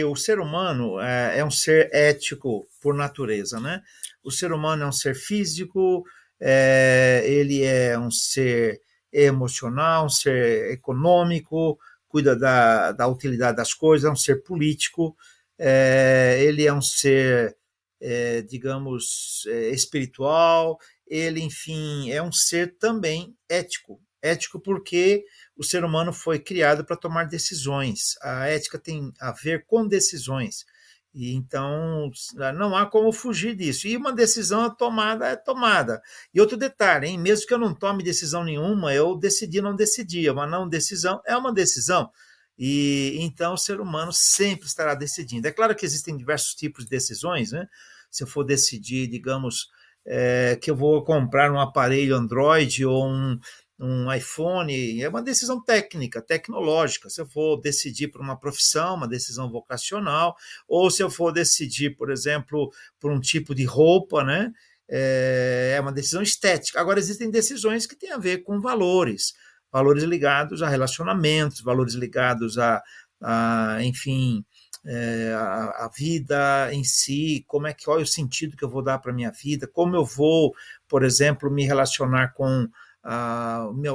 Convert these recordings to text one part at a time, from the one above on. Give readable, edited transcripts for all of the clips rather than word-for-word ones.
O ser humano é um ser ético por natureza, né? O ser humano é um ser físico, ele é um ser emocional, um ser econômico, cuida da utilidade das coisas, é um ser político, ele é um ser, digamos, espiritual, ele, enfim, é um ser também ético. Ético porque o ser humano foi criado para tomar decisões. A ética tem a ver com decisões. E então não há como fugir disso. E uma decisão tomada é tomada. E outro detalhe, hein? Mesmo que eu não tome decisão nenhuma, eu decidi não decidir. Uma não decisão é uma decisão. E então o ser humano sempre estará decidindo. É claro que existem diversos tipos de decisões, né? Se eu for decidir, digamos, que eu vou comprar um aparelho Android ou um iPhone, é uma decisão técnica, tecnológica. Se eu for decidir por uma profissão, uma decisão vocacional, ou se eu for decidir, por exemplo, por um tipo de roupa, né? É uma decisão estética. Agora, existem decisões que têm a ver com valores, valores ligados a relacionamentos, valores ligados enfim, a vida em si, qual é o sentido que eu vou dar para a minha vida, como eu vou, por exemplo, me relacionar com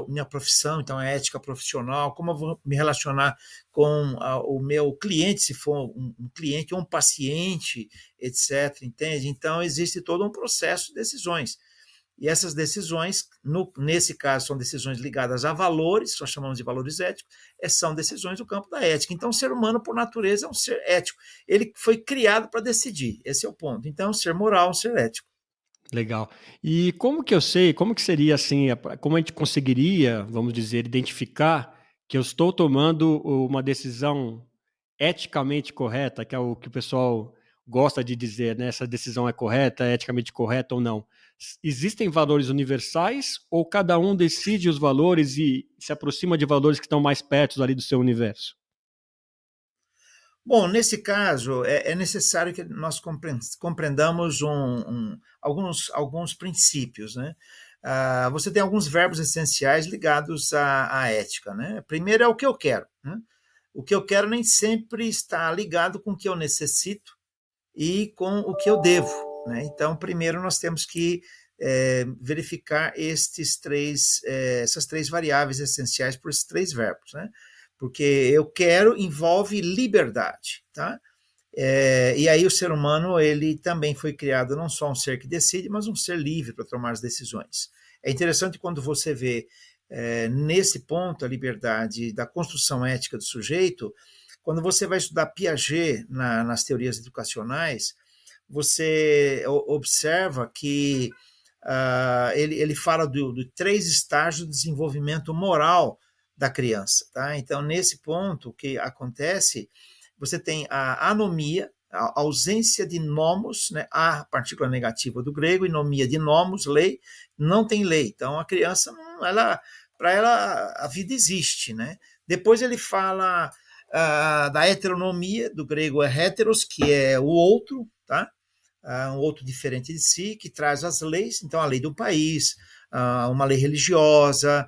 minha profissão, então a ética profissional, como eu vou me relacionar com o meu cliente, se for um cliente ou um paciente, etc. Entende? Então, existe todo um processo de decisões. E essas decisões, nesse caso, são decisões ligadas a valores, nós chamamos de valores éticos, são decisões do campo da ética. Então, o ser humano, por natureza, é um ser ético. Ele foi criado para decidir, esse é o ponto. Então, é um ser moral, um ser ético. Legal. E como que eu sei, como que seria assim, como a gente conseguiria, vamos dizer, identificar que eu estou tomando uma decisão eticamente correta, que é o que o pessoal gosta de dizer, né? Essa decisão é correta, é eticamente correta ou não. Existem valores universais ou cada um decide os valores e se aproxima de valores que estão mais perto ali do seu universo? Bom, nesse caso, é necessário que nós compreendamos alguns princípios, né? Você tem alguns verbos essenciais ligados à ética, né? Primeiro é o que eu quero, né? O que eu quero nem sempre está ligado com o que eu necessito e com o que eu devo, né? Então, primeiro nós temos que verificar essas três variáveis essenciais por esses três verbos, né? Porque eu quero envolve liberdade, tá? E aí o ser humano ele também foi criado não só um ser que decide, mas um ser livre para tomar as decisões. É interessante quando você vê nesse ponto a liberdade da construção ética do sujeito, quando você vai estudar Piaget nas teorias educacionais, você observa que ele fala de três estágios de desenvolvimento moral da criança. Tá? Então, nesse ponto, o que acontece, você tem a anomia, a ausência de nomos, né? A partícula negativa do grego, e nomia de nomos, lei, não tem lei. Então, a criança, para ela, a vida existe. Né? Depois ele fala da heteronomia, do grego é heteros, que é o outro, tá? Um outro diferente de si, que traz as leis, então a lei do país, uma lei religiosa,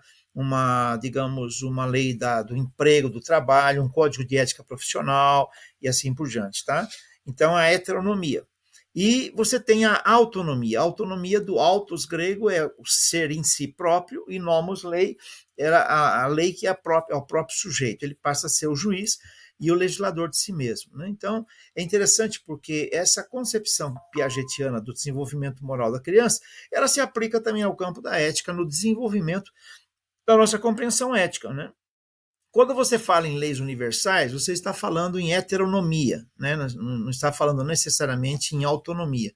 digamos, uma lei do emprego, do trabalho, um código de ética profissional e assim por diante, tá? Então a heteronomia. E você tem a autonomia do autos grego é o ser em si próprio, e nomos lei, era a lei que é o próprio sujeito, ele passa a ser o juiz e o legislador de si mesmo. Né? Então, é interessante porque essa concepção piagetiana do desenvolvimento moral da criança, ela se aplica também ao campo da ética no desenvolvimento da nossa compreensão ética. Né? Quando você fala em leis universais, você está falando em heteronomia, né? Não está falando necessariamente em autonomia.